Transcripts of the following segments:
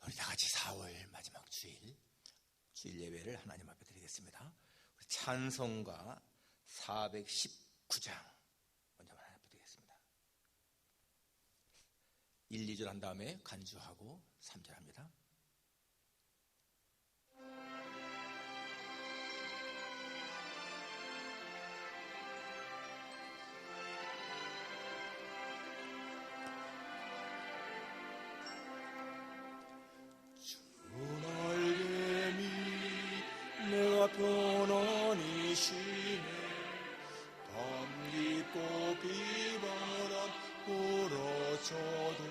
우리 다 같이 4월 마지막 주일 예배를 하나님 앞에 드리겠습니다. 우리 찬송가 419장 먼저 하나님 앞에 드리겠습니다. 1, 2절 한 다음에 간주하고 3절 합니다. 편안히 쉬네 밤 깊고 비바람 불어쳐도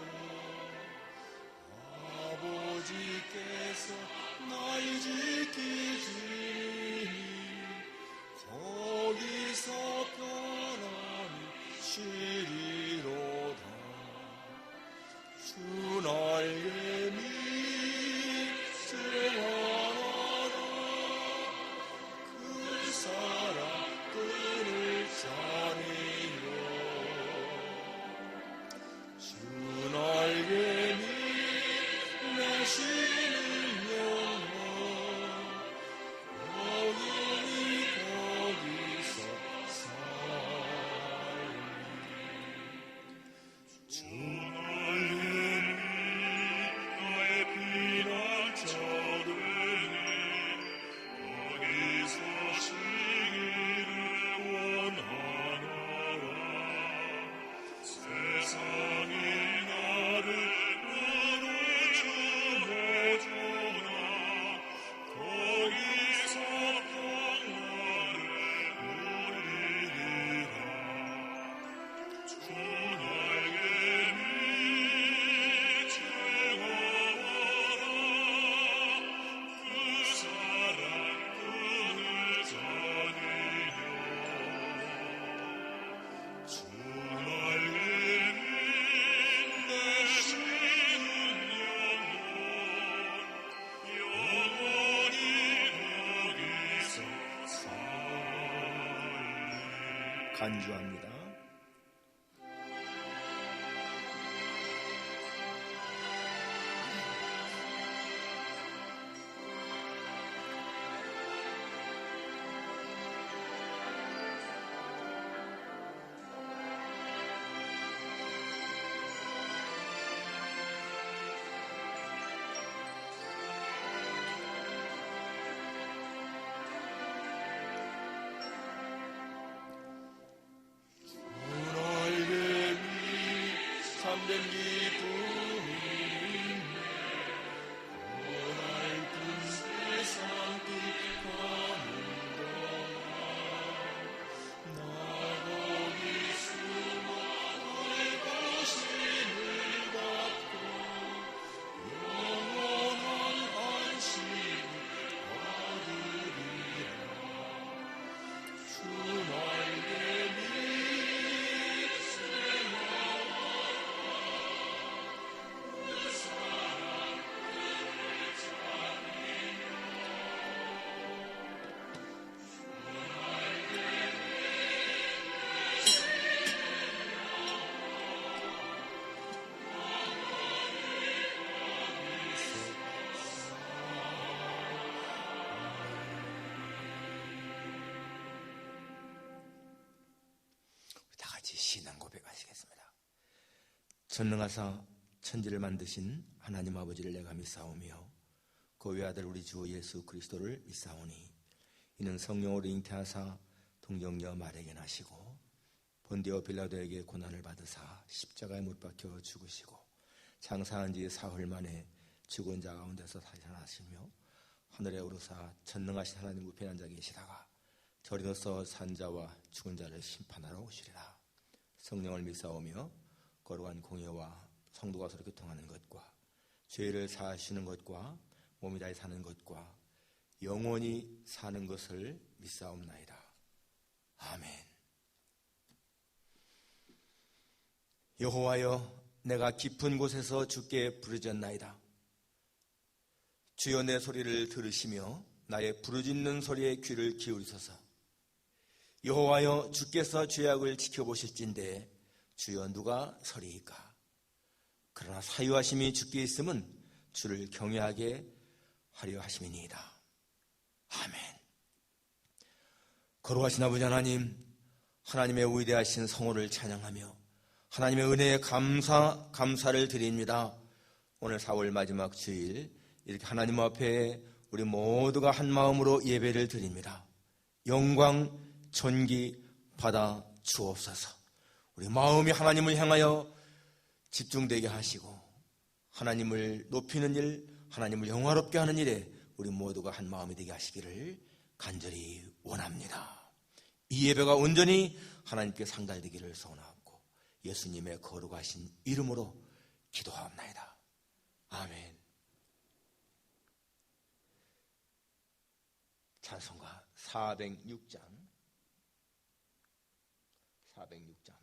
아버지께서 날 지키시니 거기서 편안히 쉬리로다. 주 날개 밑에 사랑 끈을 짜내요. 주 날개 밑 내쉬는 영혼 영원히 거기서 살리. 주 날개 밑 나의 피난처를 거기서 세상이 나를 나눠주어주나 거기서 평화를 누리리라. 주 날개 밑 채워와라. 그 사랑 끈을 짜내려. 주 날개 간주합니다. 참된 기쁨이 고날픈 세상 빛가는 동안 나 거기 숨어 너의 보심을 받고 영원한 안식을 얻으리라. 주 날개 밑 신앙 고백하시겠습니다. 전능하사 천지를 만드신 하나님 아버지를 내가 믿사오며 그 외아들 우리 주 예수 그리스도를 믿사오니 이는 성령으로 잉태하사 동정녀 마리아에게 나시고 본디오 빌라도에게 고난을 받으사 십자가에 못 박혀 죽으시고 장사한 지 사흘 만에 죽은 자 가운데서 다시 살아나시며 하늘에 오르사 전능하신 하나님 우편에 앉아 계시다가 저리로서 산 자와 죽은 자를 심판하러 오시리라. 성령을 믿사오며 거룩한 공예와 성도가 서로 교통하는 것과 죄를 사하시는 것과 몸이 다시 사는 것과 영원히 사는 것을 믿사옵나이다. 아멘. 여호와여, 내가 깊은 곳에서 주께 부르짖나이다. 주여, 내 소리를 들으시며 나의 부르짖는 소리에 귀를 기울이소서. 여호와여, 주께서 죄악을 지켜보실진데 주여 누가 서리이까? 그러나 사유하심이 주께 있음은 주를 경외하게 하려 하심이니이다. 아멘. 거룩하신 아버지 하나님, 하나님의 위대하신 성호를 찬양하며 하나님의 은혜에 감사를 드립니다. 오늘 4월 마지막 주일 이렇게 하나님 앞에 우리 모두가 한 마음으로 예배를 드립니다. 영광, 존귀 받아 주옵소서. 우리 마음이 하나님을 향하여 집중되게 하시고 하나님을 높이는 일, 하나님을 영화롭게 하는 일에 우리 모두가 한 마음이 되게 하시기를 간절히 원합니다. 이 예배가 온전히 하나님께 상달되기를 소원하고 예수님의 거룩하신 이름으로 기도하옵나이다. 아멘. 찬송가 406장 406장입니다.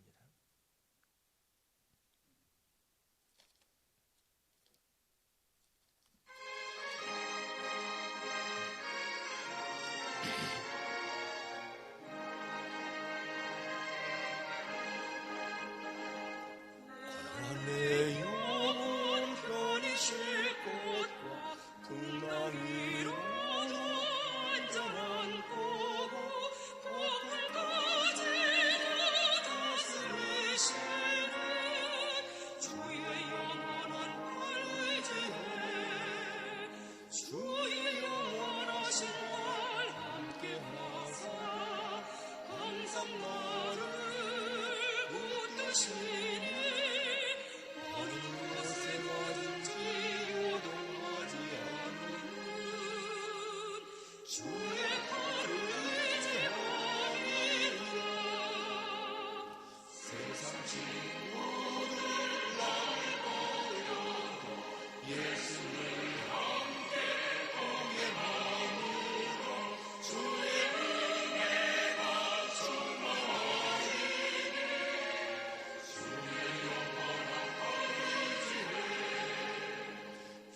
내 영혼 편히 쉴 곳과 풍랑 위로도 안전한 곳 폭풍까지도 다스리시는 주의 영원한 팔지에 주의 영원하신 날 함께하사 항상 나를 붙드시니 어느 곳에 가든지 요동하지 않는 주의 팔을 의지함이라. 세상 친구들 나를 버려도 예수를 함께 동행함으로 주의 은혜가 충만하시네. 주의 영원한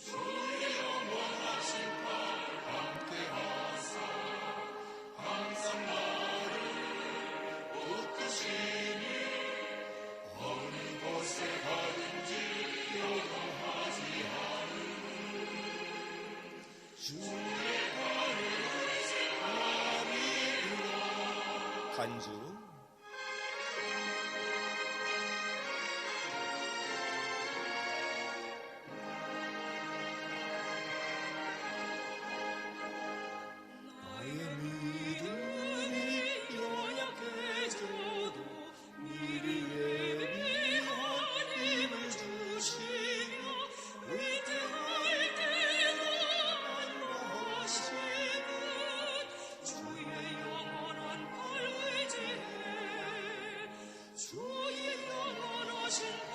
주의 영원하신 팔 함께하사 항상 나를 붙드시니 어느 곳에 가든지 요동하지 않는 주의 팔을 의지함이라. 간주 나의 믿음이 연약해져도 미리 예비한 힘을 주시며 위태할 때나 안보하시는 주의 영원한 팔 의지해 주의 영원하신 팔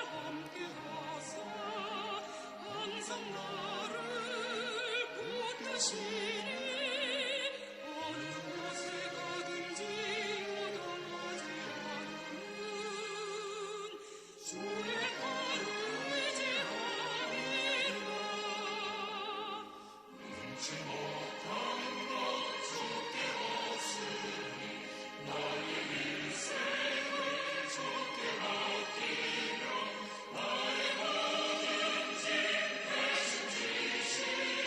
함께하사 항상 나를 붙드시니 어느 곳에 가든지 요동하지 않는 주의 팔을 의지함이라. 눈치 못한 것 주께 없으니 나의 일생을 주께 맡기며 나의 모든 짐 대신 지시네.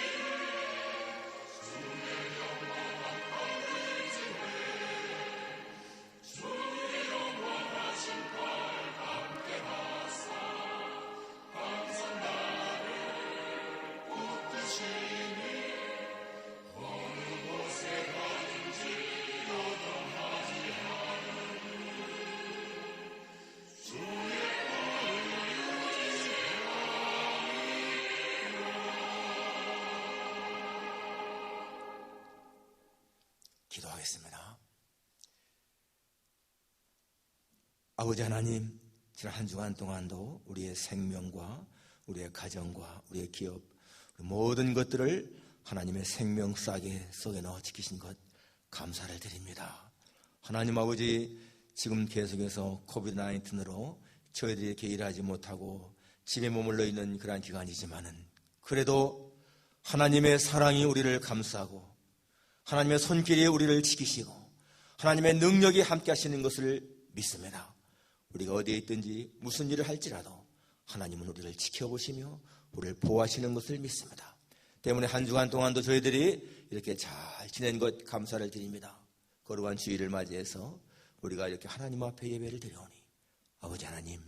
주의 영원한 팔 의지해 주의 영원하신 팔 함께하사 항상 나를 붙드시니 어느 곳에 가든지 요동하지 않는 주의 기도하겠습니다. 아버지 하나님, 지난 한 주간 동안도 우리의 생명과 우리의 가정과 우리의 기업, 우리 모든 것들을 하나님의 생명 싸개 속에 넣어 지키신 것 감사를 드립니다. 하나님 아버지, 지금 계속해서 코비드-19로 저희들이 이렇게 일하지 못하고 집에 머물러 있는 그러한 기간이지만은 그래도 하나님의 사랑이 우리를 감싸고 하나님의 손길이 우리를 지키시고 하나님의 능력이 함께 하시는 것을 믿습니다. 우리가 어디에 있든지 무슨 일을 할지라도 하나님은 우리를 지켜보시며 우리를 보호하시는 것을 믿습니다. 때문에 한 주간 동안도 저희들이 이렇게 잘 지낸 것 감사를 드립니다. 거룩한 주일을 맞이해서 우리가 이렇게 하나님 앞에 예배를 드려오니 아버지 하나님,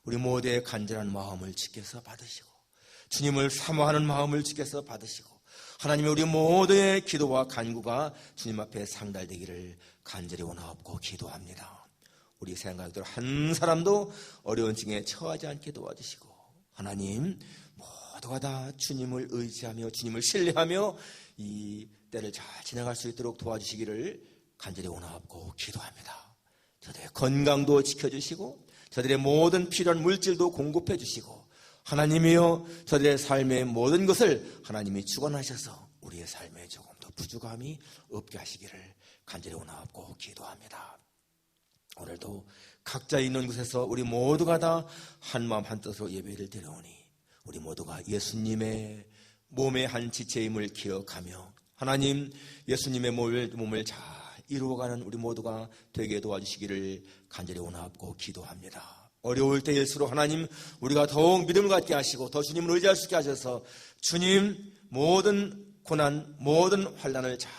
우리 모두의 간절한 마음을 지켜서 받으시고 주님을 사모하는 마음을 지켜서 받으시고 하나님의 우리 모두의 기도와 간구가 주님 앞에 상달되기를 간절히 원하옵고 기도합니다. 우리 생각대로 한 사람도 어려운 징에 처하지 않게 도와주시고 하나님, 모두가 다 주님을 의지하며 주님을 신뢰하며 이 때를 잘 지나갈 수 있도록 도와주시기를 간절히 원하옵고 기도합니다. 저들의 건강도 지켜주시고 저들의 모든 필요한 물질도 공급해 주시고 하나님이여 저들의 삶의 모든 것을 하나님이 주관하셔서 우리의 삶에 조금 더 부족함이 없게 하시기를 간절히 원하옵고 기도합니다. 오늘도 각자 있는 곳에서 우리 모두가 다 한마음 한뜻으로 예배를 드려오니 우리 모두가 예수님의 몸의 한 지체임을 기억하며 하나님 예수님의 몸을 잘 이루어가는 우리 모두가 되게 도와주시기를 간절히 원하옵고 기도합니다. 어려울 때일수록 하나님 우리가 더욱 믿음을 갖게 하시고 더 주님을 의지할 수 있게 하셔서 주님 모든 고난 모든 환난을 잘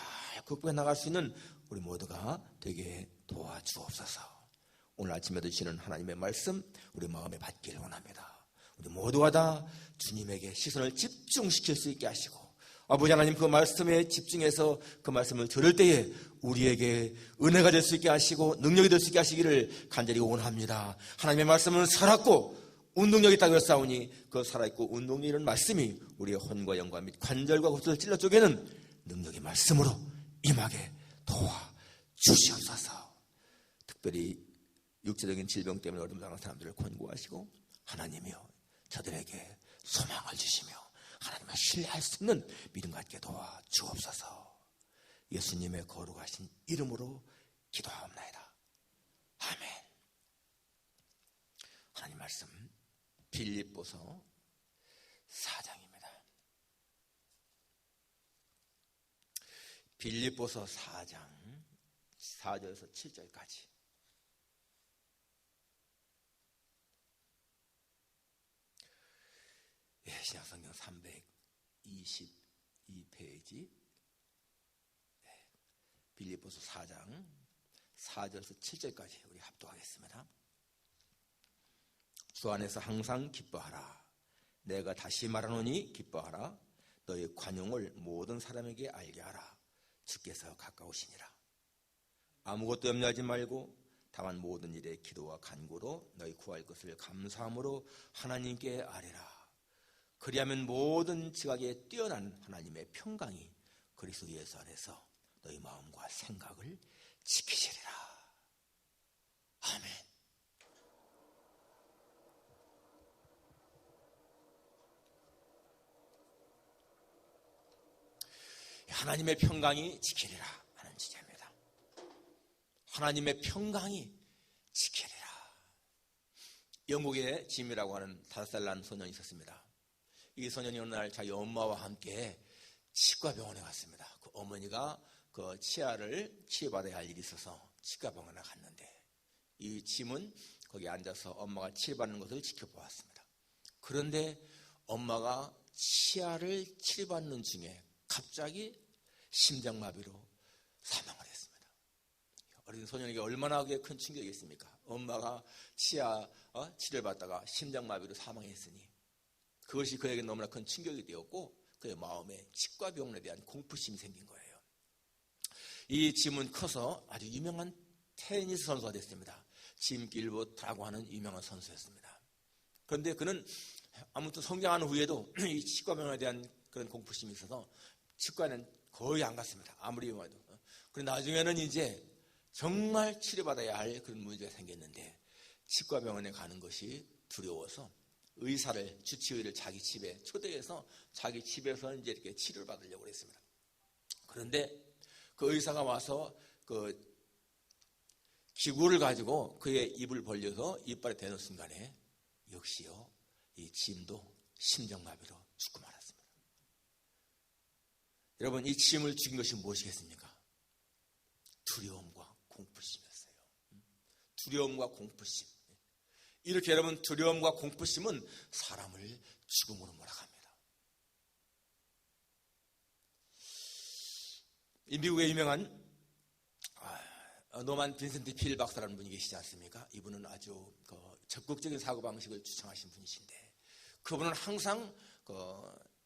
극복해 나갈 수 있는 우리 모두가 되게 도와주옵소서. 오늘 아침에도 주시는 하나님의 말씀 우리 마음에 받기를 원합니다. 우리 모두가 다 주님에게 시선을 집중시킬 수 있게 하시고 아버지 하나님 그 말씀에 집중해서 그 말씀을 들을 때에 우리에게 은혜가 될 수 있게 하시고 능력이 될 수 있게 하시기를 간절히 원합니다. 하나님의 말씀은 살았고 운동력이 있다고 했사오니 그 살아있고 운동력이 있는 말씀이 우리의 혼과 영과 및 관절과骨을 찔러 쪼개는 능력의 말씀으로 임하게 도와주시옵소서. 특별히 육체적인 질병 때문에 어려움 당하는 사람들을 권고하시고 하나님이여 저들에게 소망을 주시며 하나님을 신뢰할 수 있는 믿음 갖게 도와주옵소서. 예수님의 거룩하신 이름으로 기도하옵나이다. 아멘. 하나님 말씀 빌립보서 4장입니다. 빌립보서 4장 4절에서 7절까지 신약성경 322페이지 빌립보서 4장 4절에서 7절까지 우리 합독하겠습니다. 주 안에서 항상 기뻐하라. 내가 다시 말하노니 기뻐하라. 너의 관용을 모든 사람에게 알게 하라. 주께서 가까우시니라. 아무것도 염려하지 말고 다만 모든 일에 기도와 간구로 너희 구할 것을 감사함으로 하나님께 아뢰라. 그리하면 모든 지각에 뛰어난 하나님의 평강이 그리스도 예수 안에서 너희 마음과 생각을 지키시리라. 아멘. 하나님의 평강이 지키리라 하는 주제입니다. 하나님의 평강이 지키리라. 영국에 짐이라고 하는 5살 난 소년이 있었습니다. 이 소년이 어느 날 자기 엄마와 함께 치과병원에 갔습니다. 그 어머니가 그 치아를 치료받아야 할 일이 있어서 치과병원에 갔는데 이 짐은 거기 앉아서 엄마가 치료받는 것을 지켜보았습니다. 그런데 엄마가 치아를 치료받는 중에 갑자기 심장마비로 사망을 했습니다. 어린 소년에게 얼마나 큰 충격이겠습니까? 엄마가 치아 치료를 받다가 심장마비로 사망했으니 그것이 그에게 너무나 큰 충격이 되었고 그의 마음에 치과병원에 대한 공포심이 생긴 거예요. 이 짐은 커서 아주 유명한 테니스 선수가 됐습니다. 짐 길버트라고 하는 유명한 선수였습니다. 그런데 그는 아무튼 성장한 후에도 이 치과병원에 대한 그런 공포심이 있어서 치과에는 거의 안 갔습니다. 아무리 해도. 그런데 나중에는 이제 정말 치료받아야 할 그런 문제가 생겼는데 치과병원에 가는 것이 두려워서 주치의를 자기 집에 초대해서 자기 집에서 이제 이렇게 치료를 받으려고 했습니다. 그런데 그 의사가 와서 그 기구를 가지고 그의 입을 벌려서 이빨에 대는 순간에 역시요 이 짐도 심장마비로 죽고 말았습니다. 여러분 이 짐을 죽인 것이 무엇이겠습니까? 두려움과 공포심이었어요. 두려움과 공포심. 이렇게 여러분 두려움과 공포심은 사람을 죽음으로 몰아갑니다. 이 미국의 유명한 노만 빈센트 필 박사라는 분이 계시지 않습니까? 이분은 아주 적극적인 사고방식을 추천하신 분이신데, 그분은 항상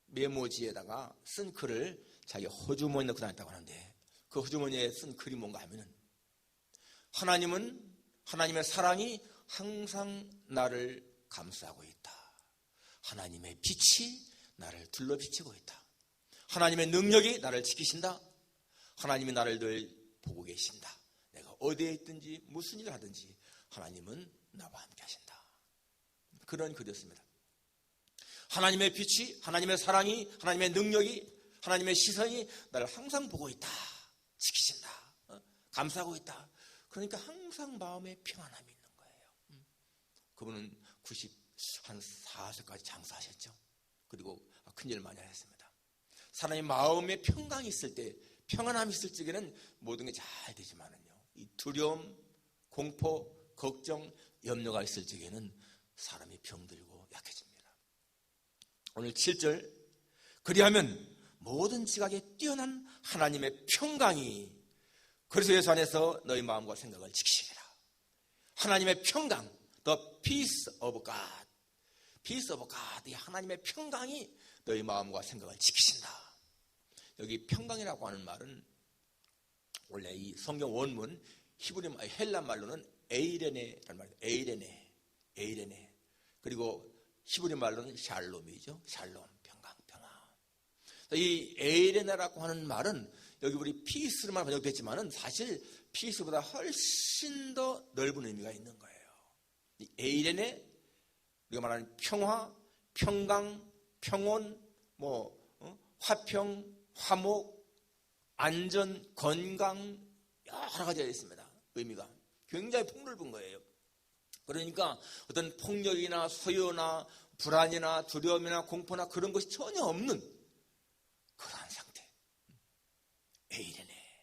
메모지에다가 쓴 글을 자기 호주머니에 넣고 다녔다고 하는데, 그 호주머니에 쓴 글이 뭔가 하면은, 하나님의 사랑이 항상 나를 감싸고 있다. 하나님의 빛이 나를 둘러 비치고 있다. 하나님의 능력이 나를 지키신다. 하나님이 나를 늘 보고 계신다. 내가 어디에 있든지 무슨 일을 하든지 하나님은 나와 함께 하신다. 그런 글이었습니다. 하나님의 빛이, 하나님의 사랑이, 하나님의 능력이, 하나님의 시선이 나를 항상 보고 있다. 지키신다. 감싸고 있다. 그러니까 항상 마음에 평안함이 있는 거예요. 그분은 94세까지 장사하셨죠. 그리고 큰일을 많이 하셨습니다. 사람이 마음에 평강이 있을 때, 평안함이 있을 적에는 모든 게 잘 되지만은요, 이 두려움, 공포, 걱정, 염려가 있을 적에는 사람이 병들고 약해집니다. 오늘 7절, 그리하면 모든 지각에 뛰어난 하나님의 평강이 그리스도 안에서 너희 마음과 생각을 지키시리라. 하나님의 평강, the peace of God, peace of God, 이 하나님의 평강이 너희 마음과 생각을 지키신다. 여기 평강이라고 하는 말은 원래 이 성경 원문 히브리 헬라 말로는 에이레네라는 말이에요. 에이레네. 그리고 히브리 말로는 샬롬이죠. 샬롬, 평강. 이 에이레네라고 하는 말은 여기 우리 피스로만 번역됐지만은 사실 피스보다 훨씬 더 넓은 의미가 있는 거예요. 이 에이레네, 우리가 말하는 평화, 평강, 평온, 화평, 화목, 안전, 건강, 여러 가지가 있습니다. 의미가 굉장히 폭넓은 거예요. 그러니까 어떤 폭력이나 소요나 불안이나 두려움이나 공포나 그런 것이 전혀 없는 그러한 상태. 에이레네.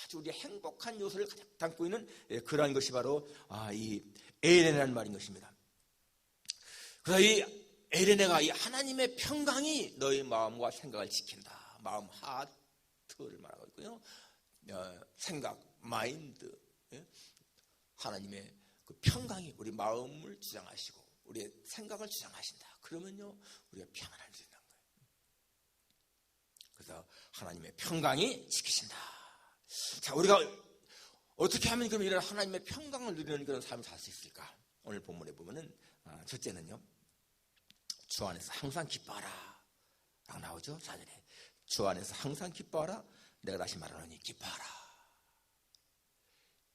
아주 우리 행복한 요소를 가득 담고 있는 그러한 것이 바로 이 에이레네라는 말인 것입니다. 그래서 이 에이레네가 이 하나님의 평강이 너희 마음과 생각을 지킨다. 마음, 하트를 말하고 있고요. 생각, 마인드. 하나님의 그 평강이 우리 마음을 주장하시고 우리의 생각을 주장하신다. 그러면요, 우리가 평안할 수 있는 거예요. 그래서 하나님의 평강이 지키신다. 자, 우리가 어떻게 하면 그럼 이런 하나님의 평강을 누리는 그런 삶을 살 수 있을까? 오늘 본문에 보면은 첫째는요, 주 안에서 항상 기뻐하라 라고 나오죠. 4절에 주 안에서 항상 기뻐하라. 내가 다시 말하노니 기뻐하라.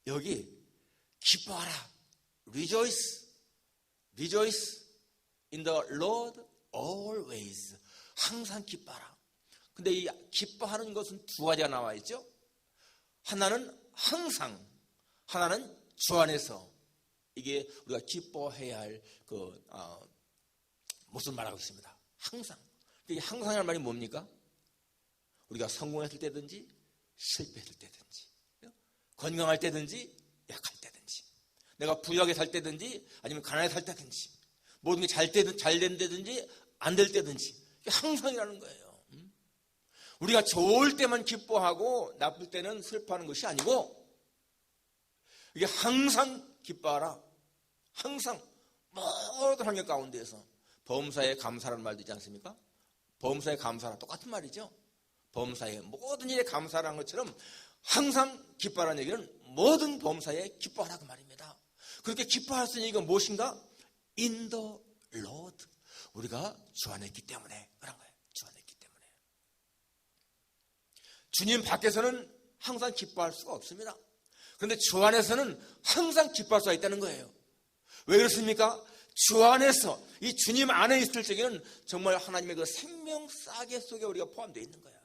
여기 기뻐하라. Rejoice in the Lord always. 항상 기뻐하라. 근데 이 기뻐하는 것은 두 가지가 나와 있죠. 하나는 항상, 하나는 주 안에서. 이게 우리가 기뻐해야 할 무슨 말하고 있습니다. 항상. 이 항상이라는 말이 뭡니까? 우리가 성공했을 때든지 실패했을 때든지, 건강할 때든지 약할 때든지, 내가 부유하게 살 때든지 아니면 가난하게 살 때든지, 모든 게 잘 된 때든지 안 될 때든지, 이게 항상이라는 거예요. 우리가 좋을 때만 기뻐하고 나쁠 때는 슬퍼하는 것이 아니고, 이게 항상 기뻐하라. 항상 모든 환경 가운데에서. 범사에 감사라는 말도 있지 않습니까? 범사에 감사라 똑같은 말이죠. 범사에 모든 일에 감사라는 것처럼 항상 기뻐하라는 얘기는 모든 범사에 기뻐하라 그 말입니다. 그렇게 기뻐할 수 있는 이유가 무엇인가? In the Lord. 우리가 주 안에 있기 때문에 그런 거예요. 주 안에 있기 때문에. 주님 밖에서는 항상 기뻐할 수가 없습니다. 그런데 주 안에서는 항상 기뻐할 수가 있다는 거예요. 왜 그렇습니까? 주 안에서, 이 주님 안에 있을 적에는 정말 하나님의 그 생명 싸개 속에 우리가 포함되어 있는 거야.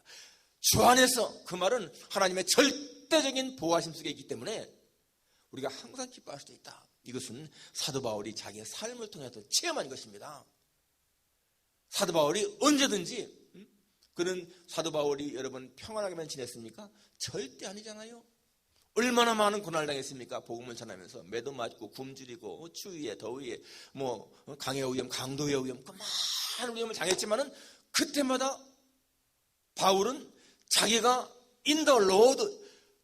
주 안에서, 그 말은 하나님의 절대적인 보호하심 속에 있기 때문에 우리가 항상 기뻐할 수도 있다. 이것은 사도 바울이 자기의 삶을 통해서 체험한 것입니다. 사도 바울이 언제든지, 그는 사도 바울이 여러분 평안하게만 지냈습니까? 절대 아니잖아요. 얼마나 많은 고난을 당했습니까? 복음을 전하면서 매도 맞고 굶주리고 추위에 더위에 뭐 강의 위험, 강도의 위험, 그 많은 위험을 당했지만은 그때마다 바울은 자기가 in the Lord,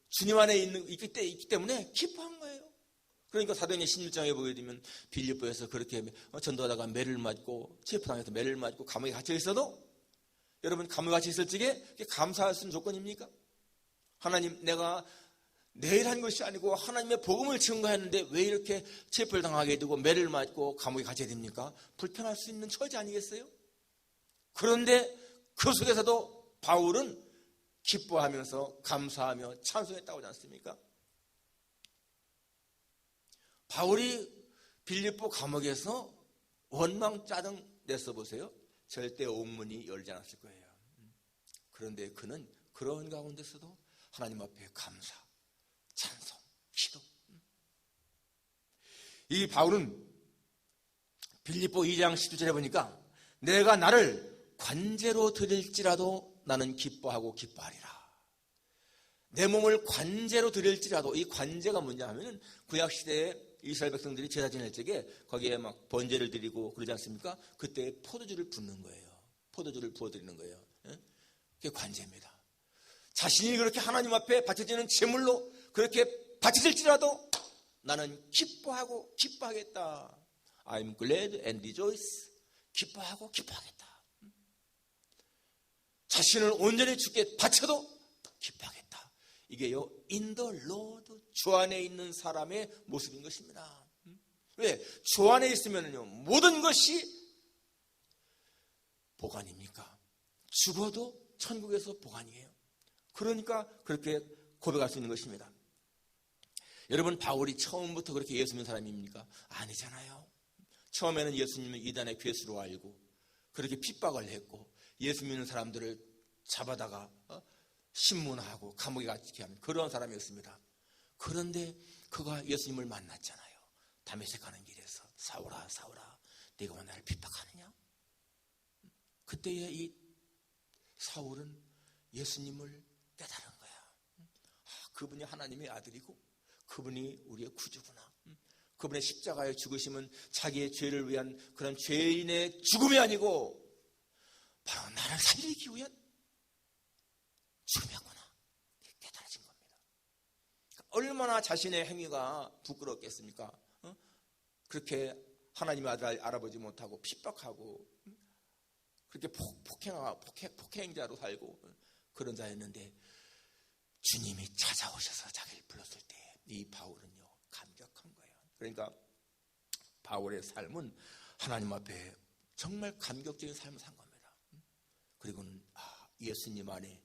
주님 안에 있기 때문에 기뻐한 거예요. 그러니까 사도행전 16장에 보게 되면 빌립보에서 그렇게 전도하다가 매를 맞고 체포당해서 매를 맞고 감옥에 갇혀 있어도, 여러분 감옥에 갇혀 있을 적에 감사할 수 있는 조건입니까? 하나님, 내가 내일 한 것이 아니고 하나님의 복음을 증거했는데 왜 이렇게 체포를 당하게 되고 매를 맞고 감옥에 갇혀야 됩니까? 불평할 수 있는 처지 아니겠어요? 그런데 그 속에서도 바울은 기뻐하면서 감사하며 찬송했다고 하지 않습니까? 바울이 빌립보 감옥에서 원망 짜증 냈어 보세요. 절대 옥문이 열지 않았을 거예요. 그런데 그는 그런 가운데서도 하나님 앞에 감사, 찬송, 기도. 이 바울은 빌립보 2장 10절에 보니까 내가 나를 관제로 드릴지라도 나는 기뻐하고 기뻐하리라. 내 몸을 관제로 드릴지라도, 이 관제가 뭐냐 하면은 구약시대에 이스라엘 백성들이 제사 지낼 적에 거기에 막 번제를 드리고 그러지 않습니까? 그때 포도주를 붓는 거예요. 포도주를 부어드리는 거예요. 그게 관제입니다. 자신이 그렇게 하나님 앞에 바쳐지는 제물로 그렇게 바쳐질지라도 나는 기뻐하고 기뻐하겠다. I'm glad and rejoice. 기뻐하고 기뻐하겠다. 자신을 온전히 주께 바쳐도 기뻐하겠다. 이게요, in the Lord, 주 안에 있는 사람의 모습인 것입니다. 왜? 주 안에 있으면요 모든 것이 보관입니까? 죽어도 천국에서 보관이에요. 그러니까 그렇게 고백할 수 있는 것입니다. 여러분, 바울이 처음부터 그렇게 예수 믿는 사람입니까? 아니잖아요. 처음에는 예수님을 이단의 괴수로 알고 그렇게 핍박을 했고 예수 믿는 사람들을 잡아다가 신문하고 감옥에 갇히게 하는 그런 사람이었습니다. 그런데 그가 예수님을 만났잖아요. 다메섹 가는 길에서 사울아 사울아 네가 왜 나를 핍박하느냐? 그때에 이 사울은 예수님을 깨달은 거야. 그분이 하나님의 아들이고 그분이 우리의 구주구나. 그분의 십자가의 죽으심은 자기의 죄를 위한 그런 죄인의 죽음이 아니고 바로 나를 살리기 위한 죽음이었구나. 깨달아진 겁니다. 얼마나 자신의 행위가 부끄럽겠습니까? 그렇게 하나님의 아들을 알아보지 못하고 핍박하고 그렇게 폭행자로 살고 그런 자였는데 주님이 찾아오셔서 자기를 불렀을 때 이 바울은요 감격한 거예요. 그러니까 바울의 삶은 하나님 앞에 정말 감격적인 삶을 산 겁니다. 그리고는 예수님 안에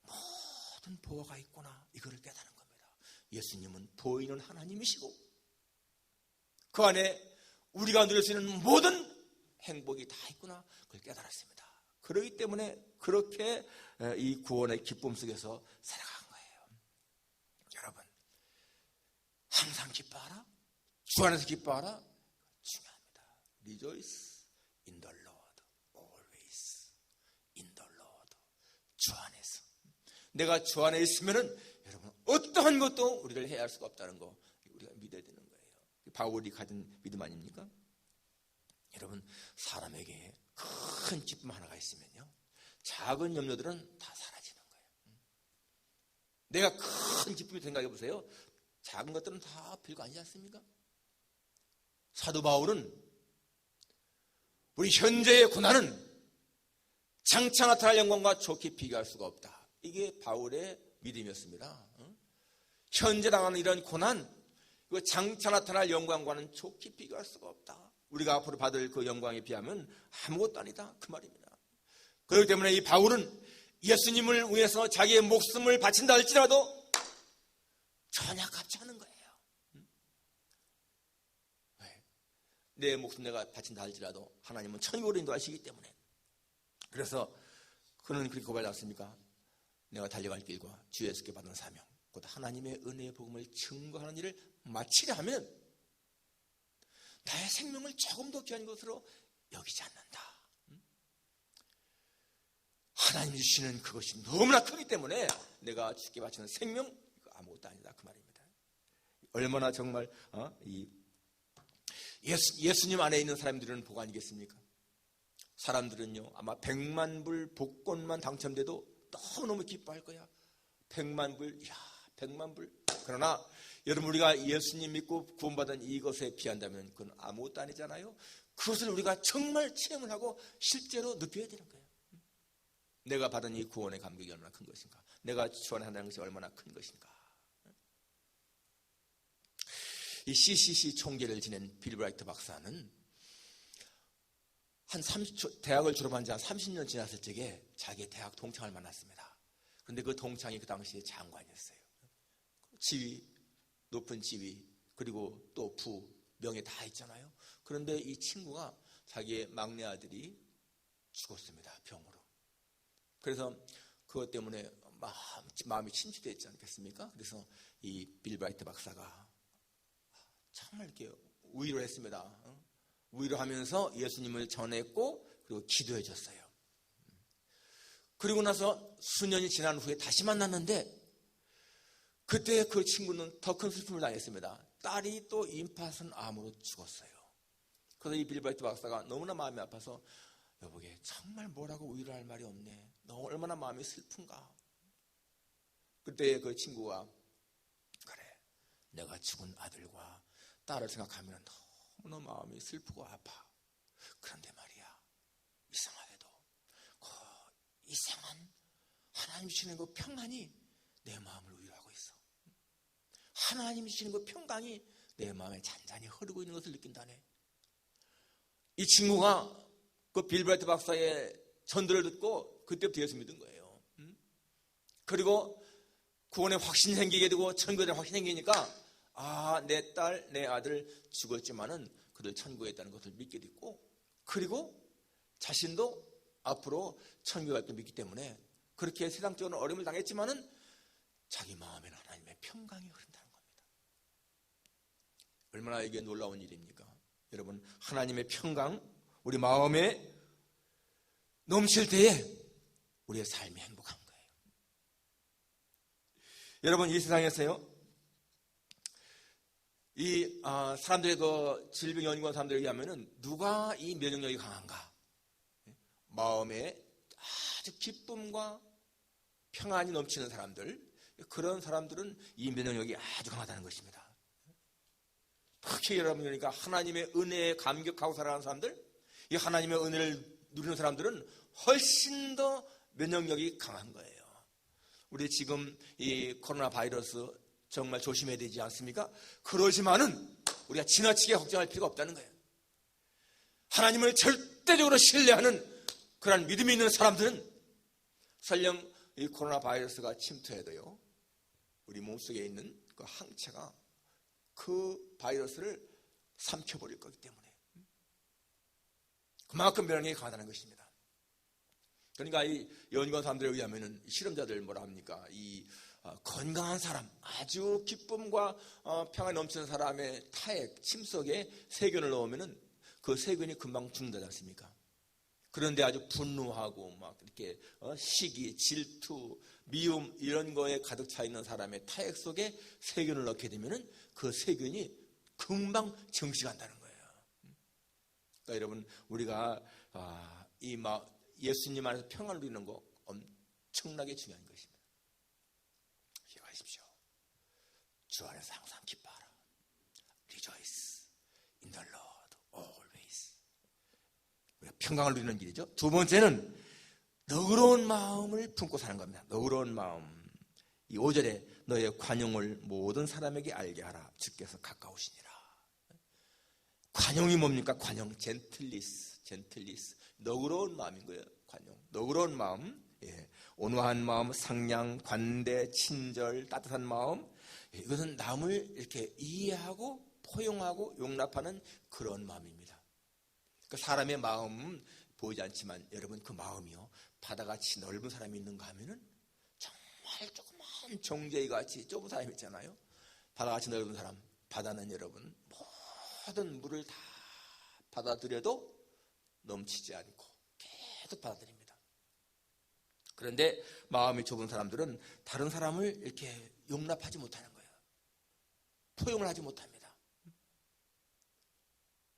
모든 보화가 있구나, 이거를 깨달은 겁니다. 예수님은 보이는 하나님이시고 그 안에 우리가 누릴 수 있는 모든 행복이 다 있구나, 그걸 깨달았습니다. 그렇기 때문에 그렇게 이 구원의 기쁨 속에서 살아간 거예요. 여러분, 항상 기뻐하라, 주 안에서 기뻐하라, 중요합니다. Rejoice in the Lord, always in the Lord. 주 안에서. 내가 주 안에 있으면은 여러분 어떠한 것도 우리를 해야 할 수가 없다는 거 우리가 믿어야 되는 거예요. 바울이 가진 믿음 아닙니까? 여러분, 사람에게 큰 기쁨 하나가 있으면요 작은 염려들은 다 사라지는 거예요. 내가 큰 기쁨이 생각해 보세요. 작은 것들은 다 별거 아니지 않습니까? 사도 바울은 우리 현재의 고난은 장차 나타날 영광과 좋게 비교할 수가 없다. 이게 바울의 믿음이었습니다. 현재 당하는 이런 고난, 이거 장차 나타날 영광과는 좋게 비교할 수가 없다. 우리가 앞으로 받을 그 영광에 비하면 아무것도 아니다, 그 말입니다. 그렇기 때문에 이 바울은 예수님을 위해서 자기의 목숨을 바친다 할지라도 전혀 값지 않은 거예요. 왜? 내 목숨 내가 바친다 할지라도 하나님은 천국으로 인도하시기 때문에. 그래서 그는 그렇게 고백하지 않습니까? 내가 달려갈 길과 주 예수께 받은 사명, 곧 하나님의 은혜의 복음을 증거하는 일을 마치려 하면 나의 생명을 조금 더 귀한 것으로 여기지 않는다. 하나님 주시는 그것이 너무나 크기 때문에 내가 주께 바치는 생명 아무것도 아니다 그 말입니다. 얼마나 정말 예수님 안에 있는 사람들은 복 아니겠습니까? 사람들은요 아마 100만 불 복권만 당첨돼도 너무너무 기뻐할 거야. 100만 불, 이야 100만 불. 그러나 여러분 우리가 예수님 믿고 구원받은 이것에 비한다면 그건 아무것도 아니잖아요. 그것을 우리가 정말 체험을 하고 실제로 느껴야 되는 거예요. 내가 받은 이 구원의 감격이 얼마나 큰 것인가, 내가 주원한다는 것이 얼마나 큰 것인가. 이 CCC 총재를 지낸 빌 브라이트 박사는 한 30초, 대학을 졸업한 지 한 30년 지났을 적에 자기 대학 동창을 만났습니다. 그런데 그 동창이 그 당시에 장관이었어요. 지위, 높은 지위, 그리고 또 부, 명예 다 있잖아요. 그런데 이 친구가 자기의 막내 아들이 죽었습니다. 병으로. 그래서 그것 때문에 마음이 침체되지 않겠습니까? 그래서 이 빌 브라이트 박사가 정말 이렇게 위로를 했습니다. 위로하면서 예수님을 전했고 그리고 기도해 줬어요. 그리고 나서 수년이 지난 후에 다시 만났는데 그때 그 친구는 더 큰 슬픔을 당했습니다. 딸이 또 임파선 암으로 죽었어요. 그래서 이 빌 브라이트 박사가 너무나 마음이 아파서 여보게 정말 뭐라고 위로할 말이 없네. 너 얼마나 마음이 슬픈가. 그때 그 친구가 그래 내가 죽은 아들과 딸을 생각하면 너무나 마음이 슬프고 아파. 그런데 말이야 이상하게도 그 이상한 하나님 주시는 그 평안이 내 마음을 위로하고 있어. 하나님 주시는 그 평강이 내 마음에 잔잔히 흐르고 있는 것을 느낀다네. 이 친구가 그 빌 브라이트 박사의 전도를 듣고 그때부터 예수 믿은 거예요. 그리고 구원의 확신이 생기게 되고 천국에 대한 확신이 생기니까 내 딸, 내 아들 죽었지만은 그들 천국에 있다는 것을 믿게 됐고 그리고 자신도 앞으로 천국에 갈 걸 믿기 때문에 그렇게 세상적으로 어려움을 당했지만은 자기 마음에는 하나님의 평강이 흐른다는 겁니다. 얼마나 이게 놀라운 일입니까? 여러분 하나님의 평강 우리 마음에 넘칠 때에 우리의 삶이 행복한 거예요. 여러분 이 세상에서요 이 사람들의 그 질병 연구한 사람들에 의하면은 누가 이 면역력이 강한가? 마음에 아주 기쁨과 평안이 넘치는 사람들, 그런 사람들은 이 면역력이 아주 강하다는 것입니다. 특히 여러분 그러니까 하나님의 은혜에 감격하고 살아가는 사람들, 이 하나님의 은혜를 누리는 사람들은 훨씬 더 면역력이 강한 거예요. 우리 지금 이 코로나 바이러스 정말 조심해야 되지 않습니까? 그러지만은 우리가 지나치게 걱정할 필요가 없다는 거예요. 하나님을 절대적으로 신뢰하는 그런 믿음이 있는 사람들은 설령 이 코로나 바이러스가 침투해도요 우리 몸속에 있는 그 항체가 그 바이러스를 삼켜버릴 거기 때문에 그만큼 면역력이 강하다는 것입니다. 그러니까 이 연구한 사람들에 의하면은 실험자들 뭐라 합니까? 이 건강한 사람, 아주 기쁨과 평안이 넘치는 사람의 타액, 침속에 세균을 넣으면은 그 세균이 금방 죽는다지 않습니까? 그런데 아주 분노하고 막 이렇게 시기, 질투, 미움 이런 거에 가득 차 있는 사람의 타액 속에 세균을 넣게 되면은 그 세균이 금방 정식한다는 거예요. 그러니까 여러분 우리가 예수님 안에서 평안을 누리는 거 엄청나게 중요한 것입니다. 기억하십시오. 주 안에서 항상 기뻐하라. Rejoice in the Lord always. 우리가 평강을 누리는 길이죠. 두 번째는 너그러운 마음을 품고 사는 겁니다. 너그러운 마음. 이 5절에 너의 관용을 모든 사람에게 알게 하라. 주께서 가까우시니라. 관용이 뭡니까? 관용, 젠틀리스. 너그러운 마음인 거예요. 관용, 너그러운 마음, 온화한 마음, 상냥, 관대, 친절, 따뜻한 마음. 이것은 남을 이렇게 이해하고 포용하고 용납하는 그런 마음입니다. 그러니까 사람의 마음 보이지 않지만 여러분 그 마음이요 바다같이 넓은 사람이 있는가 하면은 정말 조그만 정제이 같이 좁은 사람이 있잖아요. 바다같이 넓은 사람. 바다는 여러분 모든 물을 다 받아들여도 넘치지 않고 계속 받아들입니다. 그런데 마음이 좁은 사람들은 다른 사람을 이렇게 용납하지 못하는 거예요. 포용을 하지 못합니다.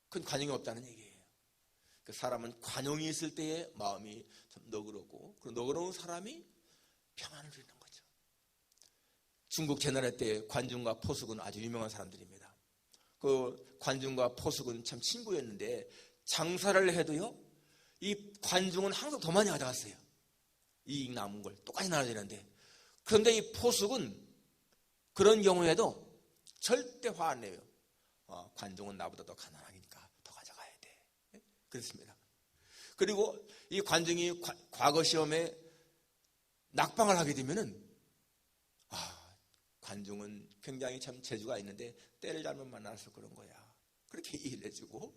그건 관용이 없다는 얘기예요. 그 사람은 관용이 있을 때에 마음이 좀 너그럽고, 그 너그러운 사람이 평안을 누리는 거죠. 중국 제나라 때 관중과 포숙은 아주 유명한 사람들입니다. 그 관중과 포숙은 참 친구였는데 장사를 해도요, 이 관중은 항상 더 많이 가져갔어요. 이익 남은 걸 똑같이 나눠지는데, 그런데 이 포숙은 그런 경우에도 절대 화 안 내요. 관중은 나보다 더 가난하니까 더 가져가야 돼. 그렇습니다. 그리고 이 관중이 과거 시험에 낙방을 하게 되면은, 관중은 굉장히 참 재주가 있는데 때를 잘못 만나서 그런 거야. 그렇게 이해를 해주고,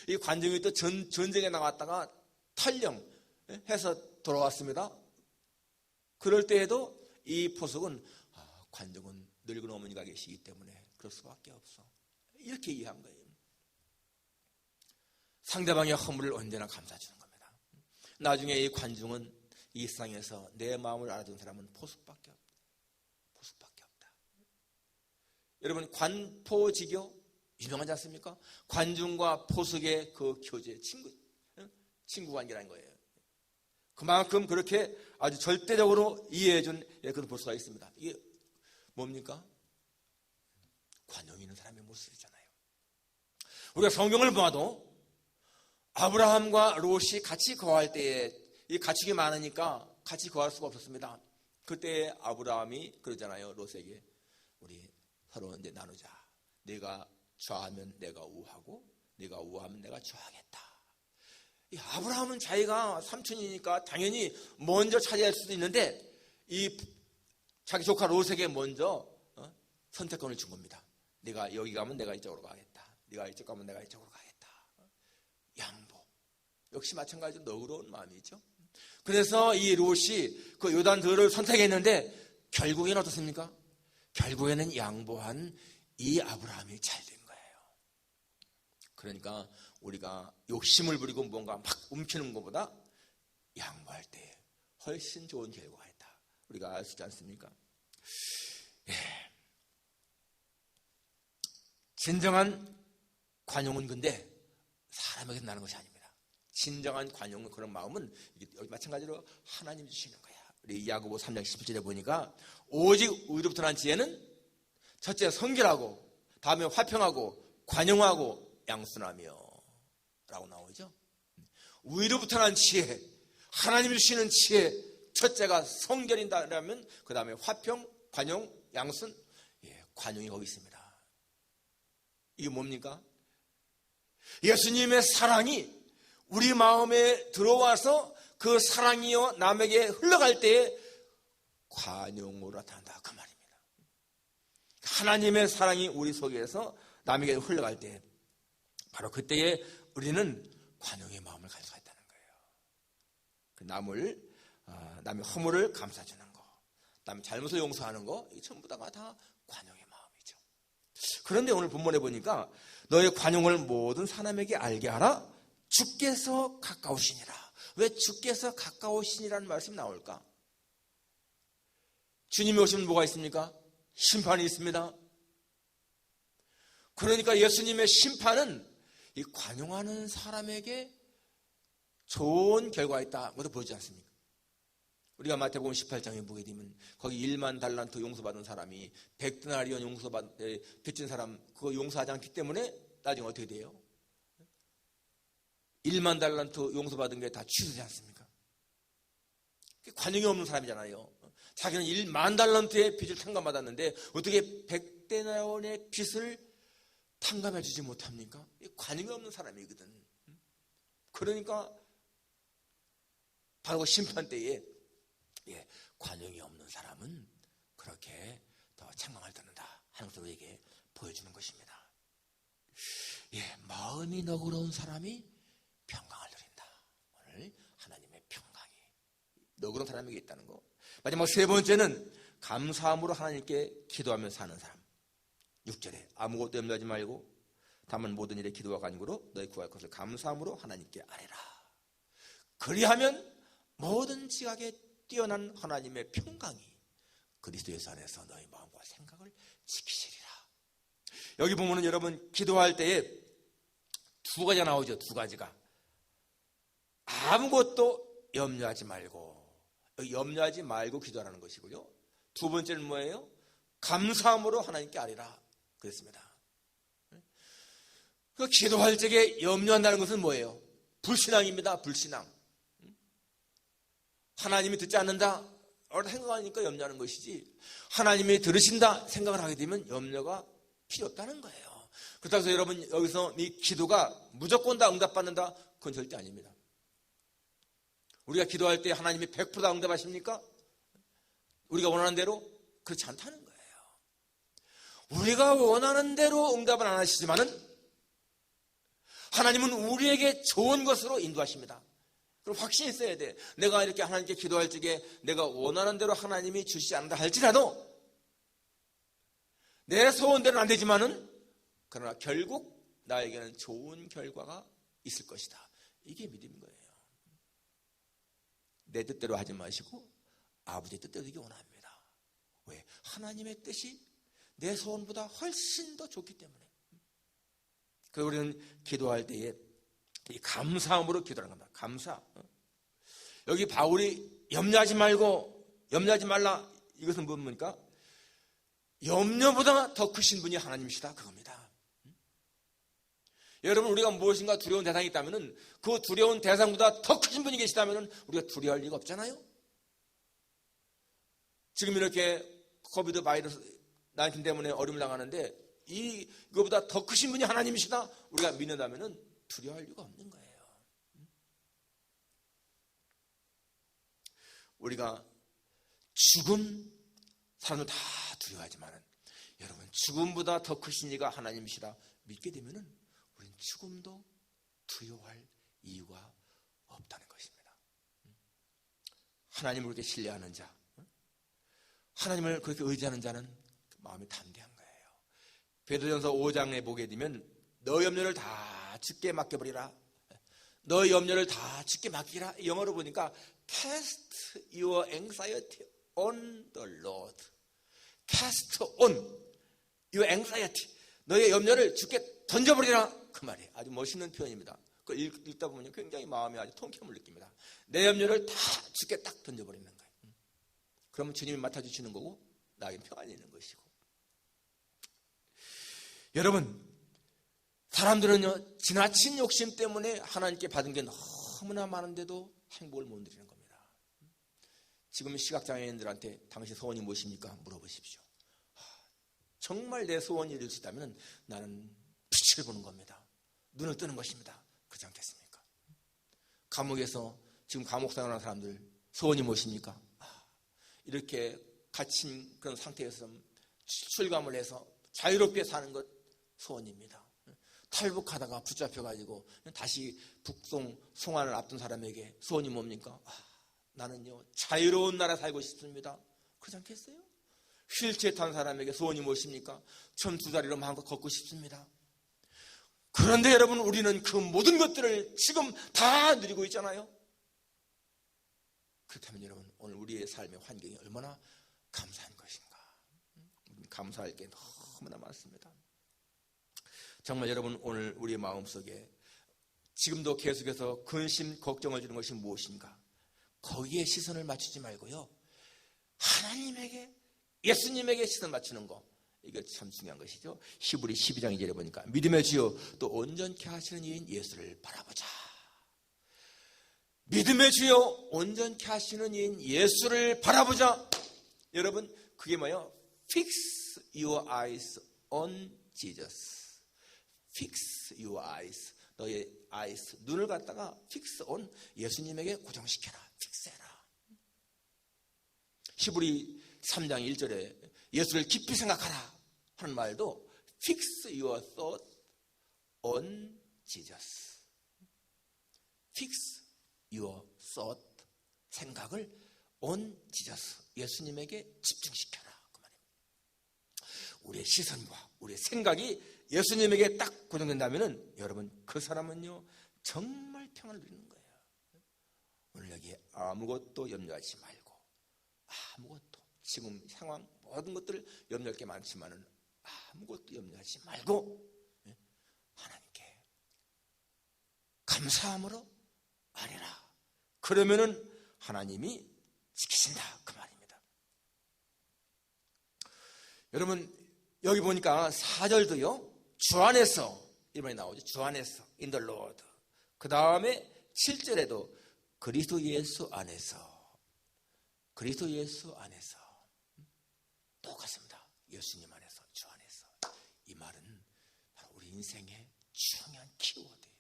이 관중이 또 전쟁에 나갔다가 탈영해서 돌아왔습니다. 그럴 때에도 이 포석은 관중은 늙은 어머니가 계시기 때문에 그럴 수밖에 없어. 이렇게 이해한 거예요. 상대방의 허물을 언제나 감싸주는 겁니다. 나중에 이 관중은 이 세상에서 내 마음을 알아준 사람은 포석밖에 없다. 포석밖에 없다. 여러분, 관포지교 유명하지 않습니까? 관중과 포석의 그 교제, 친구 관계라는 거예요. 그만큼 그렇게 아주 절대적으로 이해해준 그런 볼 수가 있습니다. 이게 뭡니까? 관용이 있는 사람의 모습이잖아요. 우리가 성경을 봐도 아브라함과 롯이 같이 거할 때에 이 가축이 많으니까 같이 거할 수가 없었습니다. 그때 아브라함이 그러잖아요. 롯에게, 우리 서로 이제 나누자. 내가 좌하면 내가 우하고 네가 우하면 내가 좌하겠다. 이 아브라함은 자기가 삼촌이니까 당연히 먼저 차지할 수도 있는데 이 자기 조카 롯에게 먼저 선택권을 준 겁니다. 네가 여기 가면 내가 이쪽으로 가겠다. 네가 이쪽 가면 내가 이쪽으로 가겠다. 양보. 역시 마찬가지로 너그러운 마음이죠. 그래서 이 롯이 그 요단들을 선택했는데 결국에는 어떻습니까? 결국에는 양보한 이 아브라함이 잘 된 거예요. 그러니까 우리가 욕심을 부리고 뭔가 막 움키는 것보다 양보할 때 훨씬 좋은 결과가 있다. 우리가 알 수 있지 않습니까? 예. 진정한 관용은 근데 사람에게 나는 것이 아닙니다. 진정한 관용은, 그런 마음은 여기 마찬가지로 하나님 주시는 거야. 우리 야고보 3장 17절에 보니까 오직 의로부터 난 지혜는 첫째 성결하고, 다음에 화평하고 관용하고 양순하며 라고 나오죠. 의로부터 난 지혜, 하나님 주시는 지혜, 첫째가 성결이라면 그 다음에 화평, 관용, 양순, 관용이 거기 있습니다. 이게 뭡니까? 예수님의 사랑이 우리 마음에 들어와서 그 사랑이요 남에게 흘러갈 때에 관용으로 나타난다, 그 말입니다. 하나님의 사랑이 우리 속에서 남에게 흘러갈 때 바로 그때에 우리는 관용의 마음을 가질 수가 있다는 거예요. 남의 허물을 감싸주는 거, 남의 잘못을 용서하는 거, 이 전부 다가 다 관용의 마음이죠. 그런데 오늘 본문에 보니까 너의 관용을 모든 사람에게 알게 하라. 주께서 가까우시니라. 왜 주께서 가까우시니라는 말씀이 나올까? 주님이 오시면 뭐가 있습니까? 심판이 있습니다. 그러니까 예수님의 심판은 이 관용하는 사람에게 좋은 결과가 있다, 그것도 보이지 않습니까? 우리가 마태복음 18장에 보게 되면 거기 1만 달란트 용서받은 사람이 100데나리온 빚진 사람 그거 용서하지 않기 때문에 나중에 어떻게 돼요? 1만 달란트 용서받은 게 다 취소되지 않습니까? 관용이 없는 사람이잖아요. 자기는 1만 달란트의 빚을 탕감받았는데 어떻게 100데나리온의 빚을 탕감해 주지 못합니까? 관용이 없는 사람이거든. 그러니까 바로 심판 때에 관용이 없는 사람은 그렇게 더 책망을 듣는다 하는 것을 우리에게 보여주는 것입니다. 마음이 너그러운 사람이 평강을 누린다. 오늘 하나님의 평강이 너그러운 사람에게 있다는 거. 마지막 세 번째는 감사함으로 하나님께 기도하며 사는 사람. 6절에 아무것도 염려하지 말고 다만 모든 일에 기도와 간구로 너희 구할 것을 감사함으로 하나님께 아뢰라. 그리하면 모든 지각에 뛰어난 하나님의 평강이 그리스도 예수 안에서 너희 마음과 생각을 지키시리라. 여기 보면은 여러분 기도할 때에 두 가지가 나오죠. 두 가지가. 아무것도 염려하지 말고, 염려하지 말고 기도하라는 것이고요. 두 번째는 뭐예요? 감사함으로 하나님께 아뢰라 그랬습니다. 그 기도할 적에 염려한다는 것은 뭐예요? 불신앙입니다. 불신앙. 하나님이 듣지 않는다 생각하니까 염려하는 것이지, 하나님이 들으신다 생각을 하게 되면 염려가 필요 없다는 거예요. 그렇다고 해서 여러분 여기서 이 기도가 무조건 다 응답받는다, 그건 절대 아닙니다. 우리가 기도할 때 하나님이 100% 다 응답하십니까? 우리가 원하는 대로? 그렇지 않다는 거예요. 우리가 원하는 대로 응답은 안 하시지만은 하나님은 우리에게 좋은 것으로 인도하십니다. 그럼 확신이 있어야 돼. 내가 이렇게 하나님께 기도할 적에 내가 원하는 대로 하나님이 주시지 않는다 할지라도 내 소원대로는 안 되지만은 그러나 결국 나에게는 좋은 결과가 있을 것이다. 이게 믿음인 거예요. 내 뜻대로 하지 마시고 아버지의 뜻대로 되기 원합니다. 왜? 하나님의 뜻이 내 소원보다 훨씬 더 좋기 때문에. 그래서 우리는 기도할 때에 이 감사함으로 기도하는 겁니다. 감사. 여기 바울이 염려하지 말고, 염려하지 말라, 이것은 뭡니까? 염려보다 더 크신 분이 하나님이시다, 그겁니다. 여러분, 우리가 무엇인가 두려운 대상이 있다면 그 두려운 대상보다 더 크신 분이 계시다면 우리가 두려워할 리가 없잖아요. 지금 이렇게 코비드 바이러스 19 때문에 어려움을 당하는데 이거보다 더 크신 분이 하나님이시다 우리가 믿는다면 두려워할 이유가 없는 거예요. 우리가 죽음, 사람들 다 두려워하지만 여러분 죽음보다 더 크신 이가 하나님이시다 믿게 되면 우리는 죽음도 두려워할 이유가 없다는 것입니다. 하나님을 그렇게 신뢰하는 자, 하나님을 그렇게 의지하는 자는 마음이 담대한 거예요. 베드로전서 5장에 보게 되면 너 염려를 다 주께 맡겨버리라. 너 염려를 다 주께 맡기라. 영어로 보니까 Cast your anxiety on the Lord. Cast on your anxiety. 너의 염려를 주께 던져버리라. 그 말이에요. 아주 멋있는 표현입니다. 그걸 읽다 보면 굉장히 마음이 아주 통쾌함을 느낍니다. 내 염려를 다 주께 딱 던져버리는 거예요. 그러면 주님이 맡아주시는 거고 나에게 평안이 있는 것이고. 여러분, 사람들은요 지나친 욕심 때문에 하나님께 받은 게 너무나 많은데도 행복을 못 누리는 겁니다. 지금 시각장애인들한테 당신 소원이 무엇입니까? 물어보십시오. 정말 내 소원이 이룰 수 있다면 나는 빛을 보는 겁니다. 눈을 뜨는 것입니다. 그렇지 않겠습니까? 감옥에서 지금 감옥 생활하는 사람들 소원이 무엇입니까? 이렇게 갇힌 그런 상태에서 출감을 해서 자유롭게 사는 것 소원입니다. 탈북하다가 붙잡혀가지고 다시 북송 송환을 앞둔 사람에게 소원이 뭡니까? 나는요 자유로운 나라에 살고 싶습니다. 그렇지 않겠어요? 휠체어 탄 사람에게 소원이 무엇입니까? 처음 두 다리로 마음껏 걷고 싶습니다. 그런데 여러분 우리는 그 모든 것들을 지금 다 누리고 있잖아요. 그렇다면 여러분 오늘 우리의 삶의 환경이 얼마나 감사한 것인가. 감사할 게 너무나 많습니다. 정말 여러분 오늘 우리의 마음속에 지금도 계속해서 근심 걱정을 주는 것이 무엇인가. 거기에 시선을 맞추지 말고요 하나님에게 예수님에게 시선 맞추는 거, 이게 참 중요한 것이죠. 히브리 12장 2절에 보니까 믿음의 주요 또 온전케 하시는 이인 예수를 바라보자. 믿음의 주요 온전케 하시는 이인 예수를 바라보자. 여러분 그게 뭐예요? Fix your eyes on Jesus. Fix your eyes. 너의 eyes, 눈을 갖다가 fix on 예수님에게 고정시켜라. 픽스해라. 히브리 3장 1절에 예수를 깊이 생각하라 하는 말도 Fix your thought on Jesus. Fix your thought, 생각을 on Jesus, 예수님에게 집중시켜라. 그 말입니다. 우리의 시선과 우리의 생각이 예수님에게 딱 고정된다면 여러분 그 사람은요 정말 평안을 누리는 거예요. 오늘 여기에 아무것도 염려하지 말고 아무것도 지금 상황 모든 것들을 염려할 게 많지만은 아무것도 염려하지 말고 하나님께 감사함으로 아뢰라. 그러면은 하나님이 지키신다, 그 말입니다. 여러분, 여기 보니까 4절도요 주 안에서, 이번에 나오죠. 주 안에서, in the Lord. 그 다음에 7절에도 그리스도 예수 안에서, 그리스도 예수 안에서. 똑같습니다. 예수님 안에서, 주 안에서. 이 말은 바로 우리 인생의 중요한 키워드예요.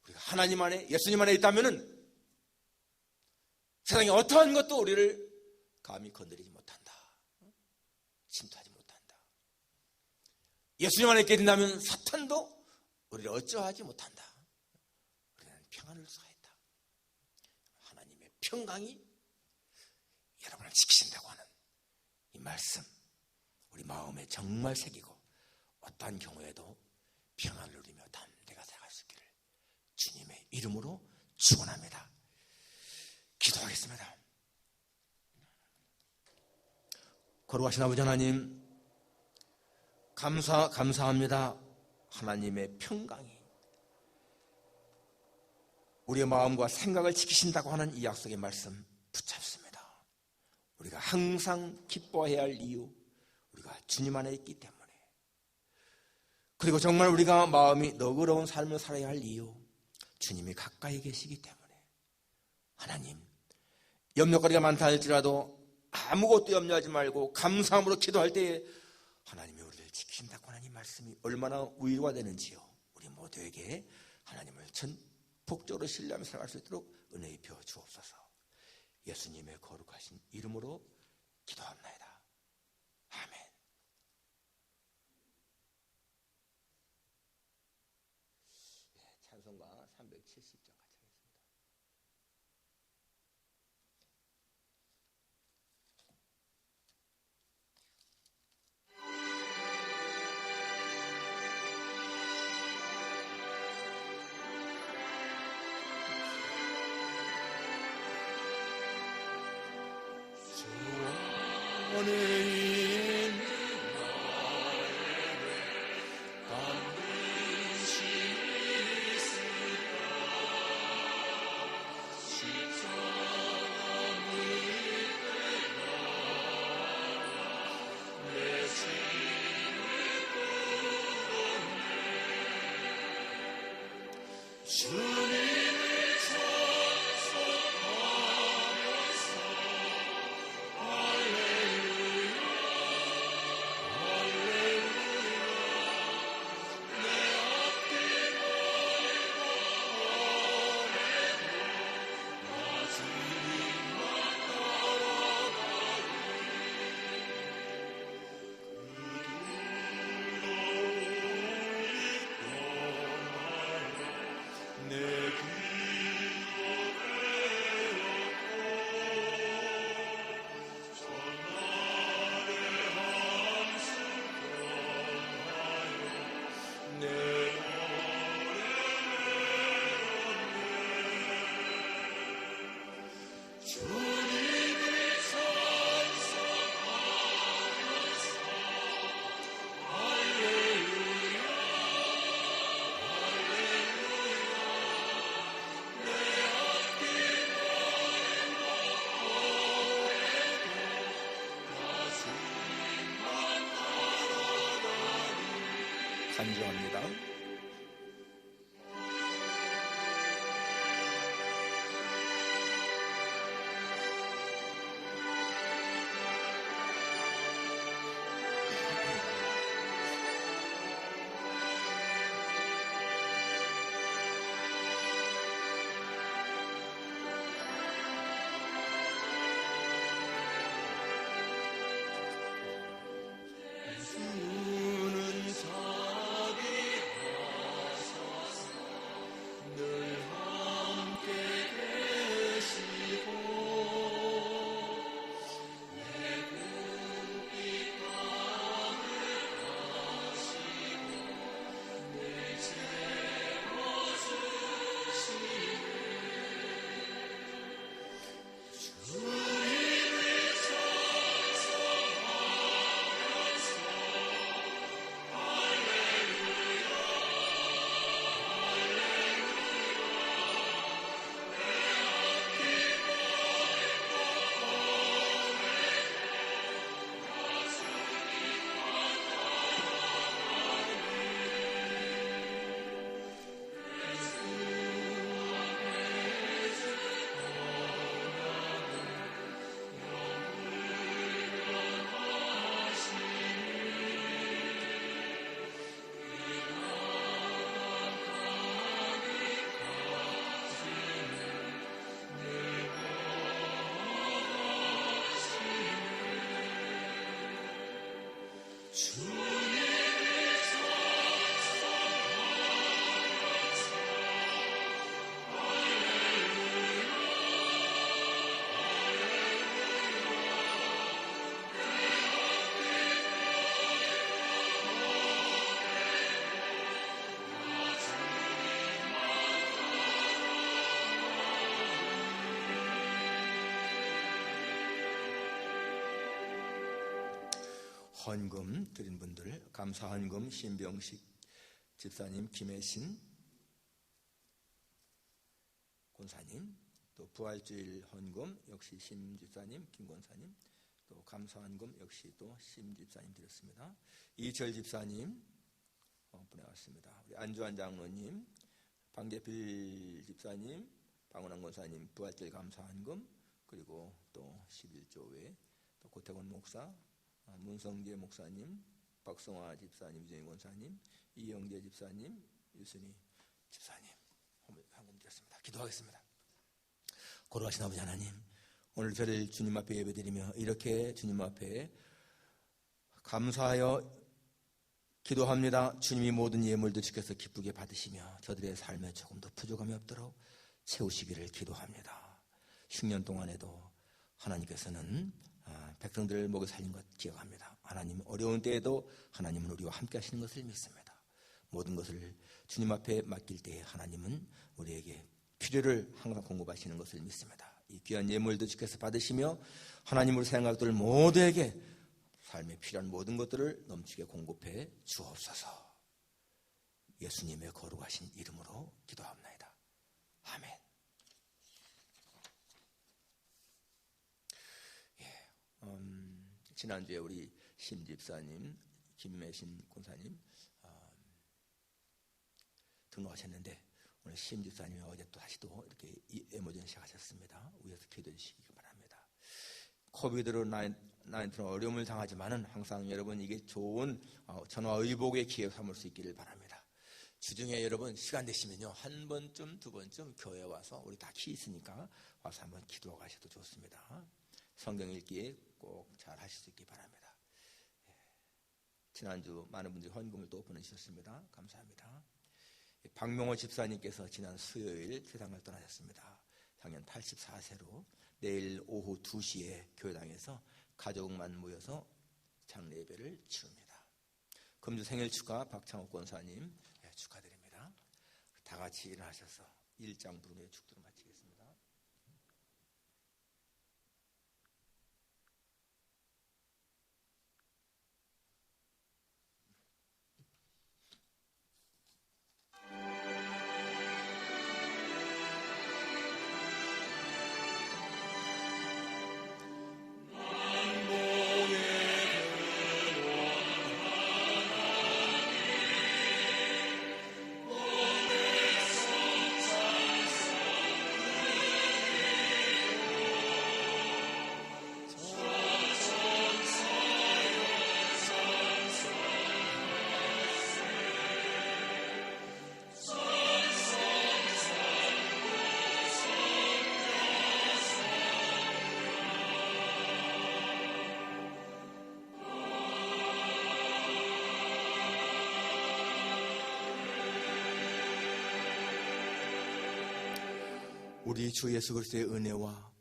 우리가 하나님 안에, 예수님 안에 있다면은 세상에 어떠한 것도 우리를 감히 건드리지 못한다. 침투하지 못한다. 예수님 안에 있게 된다면 사탄도 우리를 어쩌하지 못한다. 우리는 평안을 수하였다. 하나님의 평강이 여러분을 지키신다고 하는 이 말씀, 우리 마음에 정말 새기고 어떠한 경우에도 평안을 누리며 담대가 살아갈 수 있기를 주님의 이름으로 축원합니다. 기도하겠습니다. 거룩하신 아버지 하나님, 감사합니다. 하나님의 평강이 우리의 마음과 생각을 지키신다고 하는 이 약속의 말씀 붙잡습니다. 우리가 항상 기뻐해야 할 이유, 우리가 주님 안에 있기 때문에, 그리고 정말 우리가 마음이 너그러운 삶을 살아야 할 이유, 주님이 가까이 계시기 때문에. 하나님, 염려거리가 많다 할지라도 아무것도 염려하지 말고 감사함으로 기도할 때에 하나님이 우리를 지키신다고 하는 이 말씀이 얼마나 위로가 되는지요. 우리 모두에게 하나님을 전폭적으로 신뢰하며 살아갈 수 있도록 은혜 입혀 주옵소서. 예수님의 거룩하신 이름으로 기도합나이다. 아멘. 찬송가 370장 같이 하겠습니다. 안에 있는 나에게 반드시 있을까. 십자가 밑에 나가 내 짐을 풀었네. 주님을 찬송하면서 간증합니다. 헌금 드린 분들, 감사 헌금 신병식 집사님, 김혜신 권사님, 또 부활주일 헌금 역시 심 집사님, 김 권사님, 또 감사 헌금 역시 또 심 집사님 드렸습니다. 이철 집사님 보내왔습니다. 우리 안주환 장로님, 방계필 집사님, 방원환 권사님 부활주일 감사 헌금, 그리고 또 11조회, 또 고태권 목사, 문성재 목사님, 박성화 집사님, 유정희 권사님, 이영재 집사님, 유순희 집사님 헌금 드렸습니다. 기도하겠습니다. 거룩하신 아버지 하나님, 오늘 저를 주님 앞에 예배드리며 이렇게 주님 앞에 감사하여 기도합니다. 주님이 모든 예물도 지켜서 기쁘게 받으시며 저들의 삶에 조금도 부족함이 없도록 채우시기를 기도합니다. 10년 동안에도 하나님께서는 백성들을 먹여 살린 것 기억합니다. 하나님 어려운 때에도 하나님은 우리와 함께 하시는 것을 믿습니다. 모든 것을 주님 앞에 맡길 때에 하나님은 우리에게 필요를 항상 공급하시는 것을 믿습니다. 이 귀한 예물도 지켜서 받으시며 하나님으로 생각들 모두에게 삶에 필요한 모든 것들을 넘치게 공급해 주옵소서. 예수님의 거룩하신 이름으로 기도합니다. 아멘. 지난주에 우리 심 집사님, 김매신 권사님 등록하셨는데 오늘 심 집사님이 어제 또 다시 또 이렇게 에머전시 시작하셨습니다. 위에서 기도해 주시기 바랍니다. 코비드로 19 어려움을 당하지만은 항상 여러분 이게 좋은 전화의복의 기회 삼을 수 있기를 바랍니다. 주중에 여러분 시간 되시면요 한 번쯤 두 번쯤 교회 와서 우리 다 키 있으니까 와서 한번 기도하고 가셔도 좋습니다. 성경 읽기에 꼭 잘 하실 수 있기 바랍니다. 지난주 많은 분들이 헌금을 또 보내주셨습니다. 감사합니다. 박명호 집사님께서 지난 수요일 세상을 떠나셨습니다. 향년 84세로 내일 오후 2시에 교회당에서 가족만 모여서 장례 예배를 치릅니다. 금주 생일 축하 박창호 권사님 축하드립니다. 다 같이 일어나셔서 일장 부름의 축도를 마치겠습니다. 우리 주 예수 그리스도의 은혜와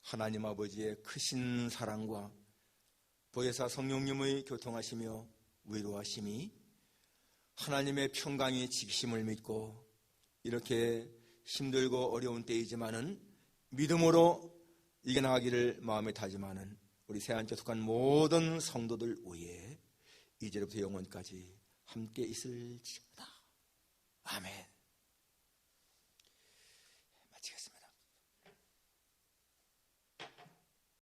하나님 아버지의 크신 사랑과 보혜사 성령님의 교통하시며 위로하심이 하나님의 평강이 지키심을 믿고 이렇게 힘들고 어려운 때이지만은 믿음으로 이겨나가기를 마음에 다짐하는 우리 새한교회 속한 모든 성도들 위에 이제부터 영원까지 함께 있을지어다. 아멘.